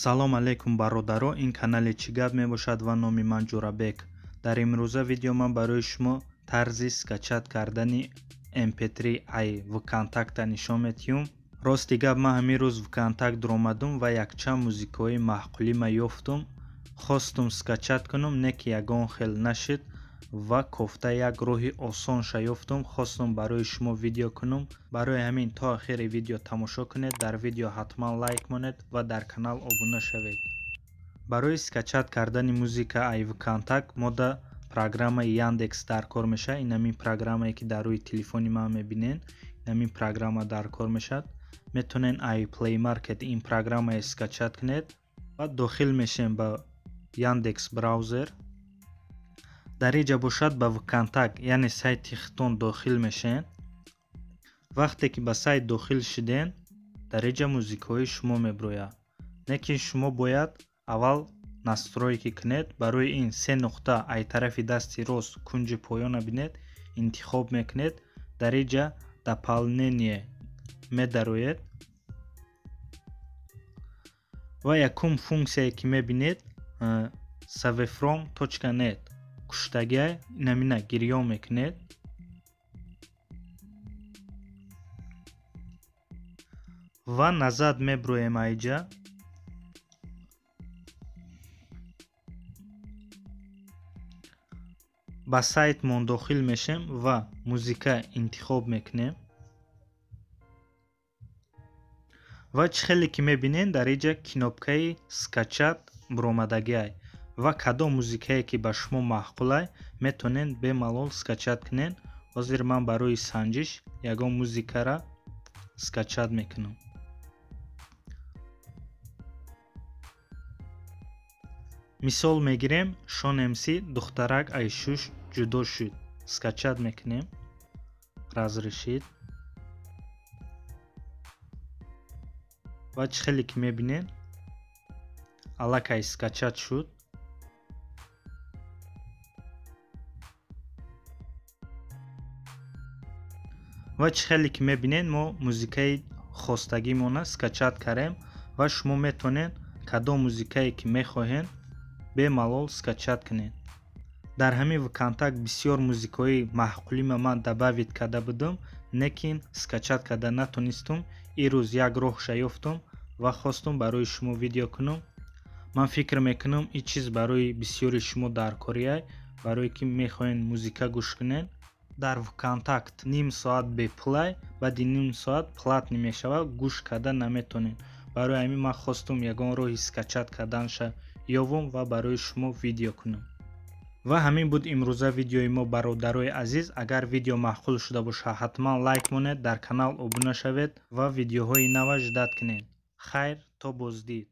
салом алейкум бародаро, ин канали чӣ гап мебошад ва номи ман Ҷурабек. Дар имрӯза видео ман барои шумо тарзи скачат кардани mp3i вконтакта нишон метиҳам. Рости гап ман ҳамин рӯз вконтакт дуромадум ва якчанд музикаҳои маъқулима ёфтум. Хостум скачат кунам, не ки ягон хел нашид ва кофта як роҳи осонша ёфтум. Хостум барои шумо видео кунам. Барои ҳамин то охири видео тамошо кунед, дар видео ҳатман лайк монед ва дар канал обуна шавед. Барои скачат кардани музика ай вконтакт мода программаи Яндекс дар кор мешавад. Ин ҳамин программае ки дар рӯи телефони ман мебинед. Ин ҳамин программа дар кор мешавад. Метонен ай Play Market ин программае скачат кунед ва дохил мешем ба Яндекс браузер. Дар инҷа бошад ба вконтакт яъне сайти хитон дохил мешен. Вақте ки ба сайт дохил шиден, дар инҷа музикаҳои шумо мебирояд. Лекин шумо бояд аввал настройки кунед. Барои ин се нуқта ай тарафи дасти рост кунҷи поёна бинед, интихоб мекунед. Дар инҷа дополнение медароед ва якум функсияе ки мебинед savefrom.net куштагия инамина гирён мекунед ва назад меброем айҷа. ба сайтмон дохил мешем ва музика интихоб мекунем. ва чӣ хеле ки мебинем дар инҷа кнопкаи скачат буромадагиай ва кадом музикае ки ба шумо маъқулай метонен бемалол скачат кунен. ҳозир ман барои санҷиш ягон музикара скачат мекунам. мисол мегирем Шон МС духтарак ай шуш ҷудо шуд. Скачат мекунем. разрешит. ва чӣ хеле ки мебинен аллакай скачат шуд. ва чӣ хеле ки мебинен мо музикаи хостагимона скачат кардем ва шумо метонед кадом музикае ки мехоҳед бемалол скачат кунед. дар ҳамин вконтакт бисёр музикаҳои маъқулима ман дабавит карда будам, лекин скачат карда натонистум. ин рӯз як роҳша ёфтум ва хостум барои шумо видео кунам. ман фикр мекунам ин чиз барои бисёри шумо даркорияй, барое ки мехоҳед музика гӯш кунед. дар вконтакт ним соат беплай баъди ним соат платни мешавад, гӯш карда наметонед. барои ҳамин ман хостум ягон роҳи скачат карданша ёвам ва барои шумо видео кунам. ва ҳамин буд имрӯза видеои мо бародарои азиз. агар видео маъқул шуда бошад ҳатман лайк монед, дар канал обуна шавед ва видеоҳои нава ждат кунед. хайр, то боздид.